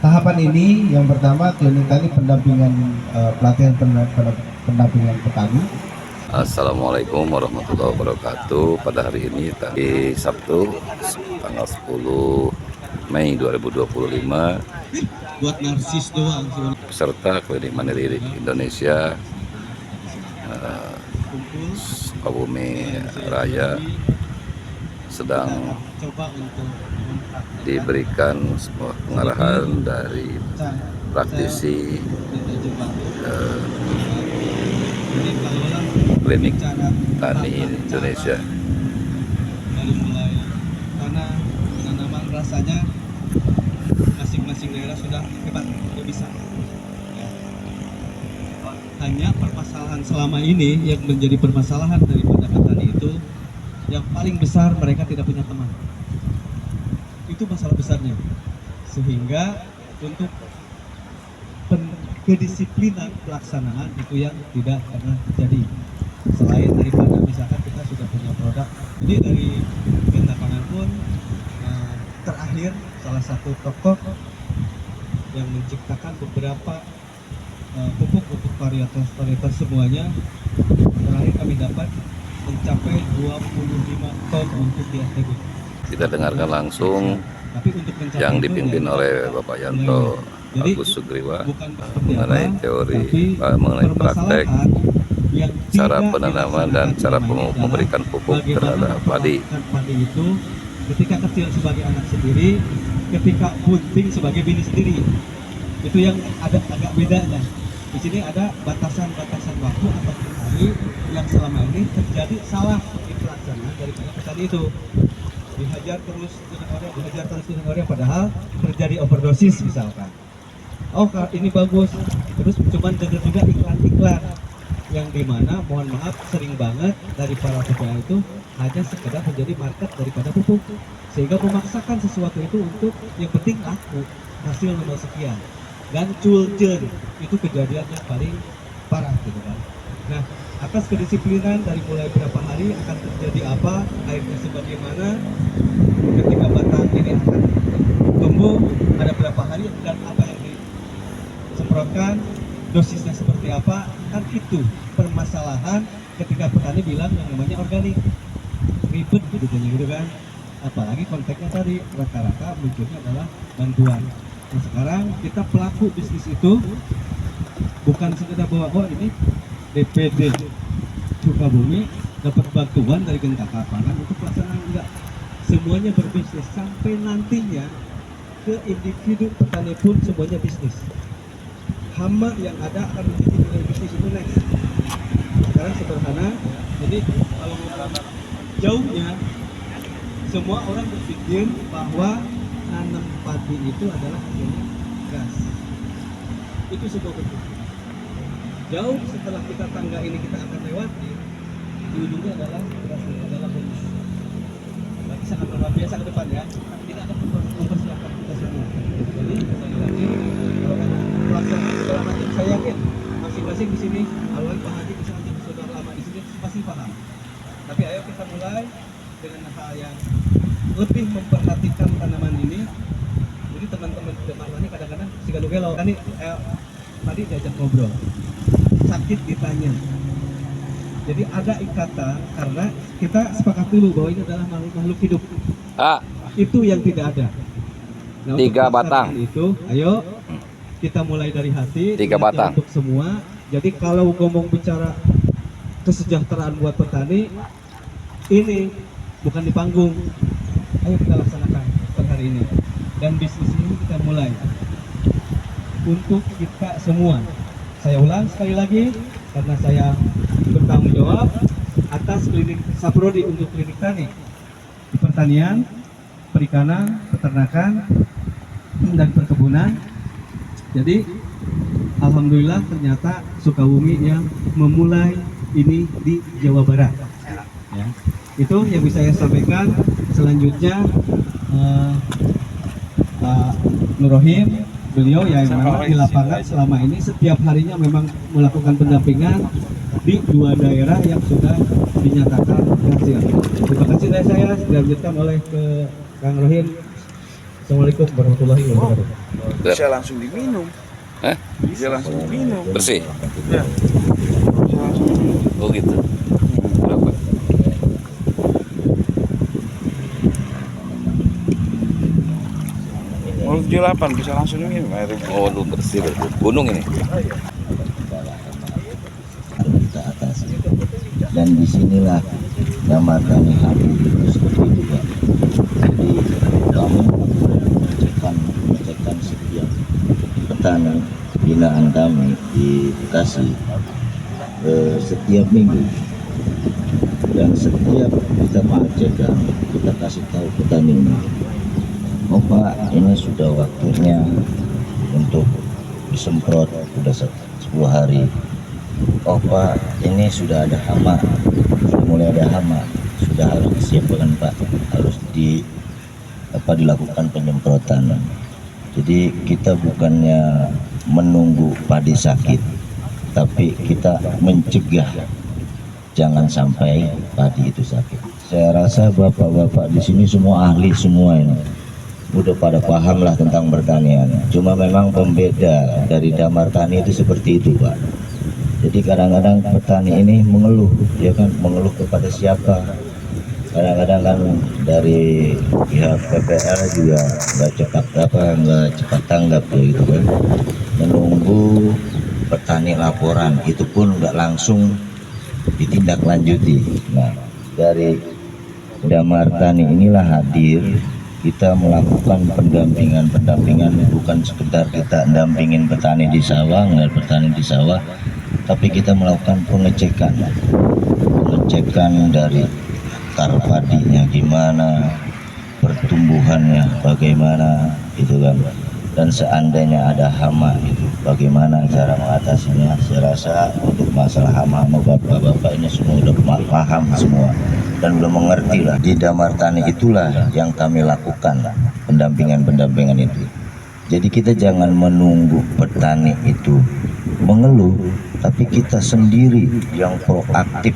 tahapan ini yang pertama klinik tadi pendampingan pelatihan pendampingan petani. Assalamualaikum warahmatullahi wabarakatuh. Pada hari ini tadi Sabtu tanggal 10 Mei 2025 Buat narsis doang. peserta Klinik Mandiri Indonesia Sukabumi Raya sedang diberikan sebuah pengarahan dari praktisi Klinik Tani Indonesia. Dari mulai tanah, penanaman, rasanya masing-masing daerah sudah hebat, sudah bisa. Ya. Hanya permasalahan selama ini yang menjadi permasalahan daripada petani itu, yang paling besar mereka tidak punya teman. Itu masalah besarnya. Sehingga untuk kedisiplinan pelaksanaan itu yang tidak pernah terjadi. Selain daripada misalkan kita sudah punya produk, jadi dari Gentapangan pun terakhir salah satu tokoh yang menciptakan beberapa pupuk untuk varietas semuanya, terakhir kami dapat mencapai 25 ton untuk di STB. Kita dengarkan langsung yang dipimpin oleh Bapak Yanto Agus Sugriwa mengenai teori, mengenai praktek, cara penanaman dan cara memberikan pupuk terhadap padi. Padi itu ketika kecil sebagai anak sendiri, ketika bunting sebagai bini sendiri. Itu yang ada agak bedanya. Di sini ada batasan-batasan waktu atau hari yang selama ini terjadi salah di pelaksanaan daripada petani itu. Dihajar terus dengan orang, padahal terjadi overdosis misalkan. Oh ini bagus, terus cuman dengar juga iklan-iklan yang dimana mohon maaf sering banget dari para petani itu hanya sekedar menjadi market daripada pupuk, sehingga memaksakan sesuatu itu untuk yang penting laku, hasil nomor sekian, dan culjen itu kejadian yang paling parah gitu kan. Nah, atas kedisiplinan dari mulai berapa hari akan terjadi apa, airnya sebagaimana, ketika batang ini akan tumbuh ada berapa hari dan apa yang disemprotkan, dosisnya seperti apa, kan itu permasalahan ketika petani bilang yang namanya organik, ribet gitu kan. Apalagi konteksnya tadi rata-rata munculnya adalah bantuan. Nah sekarang kita pelaku bisnis itu bukan sekedar bahwa oh ini DPD Sukabumi dapat bantuan dari Gentapangan untuk pelaksanaan, enggak, semuanya berbisnis sampai nantinya ke individu petani pun semuanya bisnis. Hama yang ada akan menjadi nilai bisnis itu next. Sekarang sederhana, jadi kalau jauhnya semua orang berpikir bahwa nanam padi itu adalah hasilnya gas. Itu sebuah berpikir. Jauh setelah kita tangga ini kita akan lewati, di ujungnya adalah bonus. Berarti sangat luar biasa ke depan ya. Kita akan mempersiapkan kita semua. Jadi sekali lagi kalau pelaksanaan segala macam saya yakin masing-masing di sini, awal Pak Haji bisa sudah lama di sini pasti paham. Tapi ayo kita mulai dengan hal yang lebih memperhatikan tanaman ini. Jadi teman-teman teman ini kadang-kadang si galau-galau kan tadi diajak ngobrol, sakit ditanya. Jadi ada ikatan karena kita sepakat dulu bahwa ini adalah makhluk hidup. Itu yang tidak ada. Nah, 3 batang itu, ayo kita mulai dari hati. 3 batang untuk semua. Jadi kalau ngomong bicara kesejahteraan buat petani, ini bukan di panggung. Ayo kita laksanakan per hari ini. Dan bisnis ini kita mulai untuk kita semua. Saya ulang sekali lagi karena saya bertanggung jawab atas klinik Saprodi untuk klinik tani di pertanian, perikanan, peternakan, dan perkebunan. Jadi alhamdulillah ternyata Sukabumi yang memulai ini di Jawa Barat. Ya, itu yang bisa saya sampaikan. Selanjutnya Pak Nurrohim, beliau yang memang di lapangan selama ini setiap harinya memang melakukan pendampingan di 2 daerah yang sudah dinyatakan berhasil. Terima kasih dari saya, dilanjutkan oleh ke Kang Rohim. Assalamualaikum warahmatullahi wabarakatuh. Bisa langsung diminum. Hah? Bisa langsung diminum. Bersih? Ya. Bisa langsung diminum. Oh gitu. Berapa? Mau 78 bisa langsung diminum air. Oh, lu bersih berarti. Gunung ini. Ke atas, dan disinilah nama kami hadir itu seperti itu Pak. Jadi kami mengecekkan setiap petani binaan kami di Bekasi setiap minggu, dan setiap kita mengecekkan kita kasih tahu petaninya, oh Pak, ini sudah waktunya untuk disemprot, sudah 10 hari. Oh Pak, ini sudah ada hama, sudah mulai ada hama, sudah harus disiapkan Pak, harus dilakukan penyemprotan. Jadi kita bukannya menunggu padi sakit, tapi kita mencegah jangan sampai padi itu sakit. Saya rasa bapak-bapak di sini semua ahli semua ini, udah pada paham lah tentang pertanian. Cuma memang pembeda dari Damar Tani itu seperti itu Pak. Jadi kadang-kadang petani ini mengeluh, dia kan mengeluh kepada siapa? Kadang-kadang kan dari pihak PPL juga nggak cepat tanggap ya gitu kan. Menunggu petani laporan, itu pun nggak langsung ditindaklanjuti. Nah, dari Damar Tani inilah hadir, kita melakukan pendampingan, bukan sekedar kita dampingin petani di sawah, tapi kita melakukan pengecekan dari akar padinya gimana, pertumbuhannya bagaimana, gitu kan. Dan seandainya ada hama itu bagaimana cara mengatasinya. Saya rasa untuk masalah hama bapak-bapak ini semua udah paham semua dan udah mengerti lah. Di Damar Tani itulah yang kami lakukan pendampingan itu. Jadi kita jangan menunggu petani itu mengeluh, tapi kita sendiri yang proaktif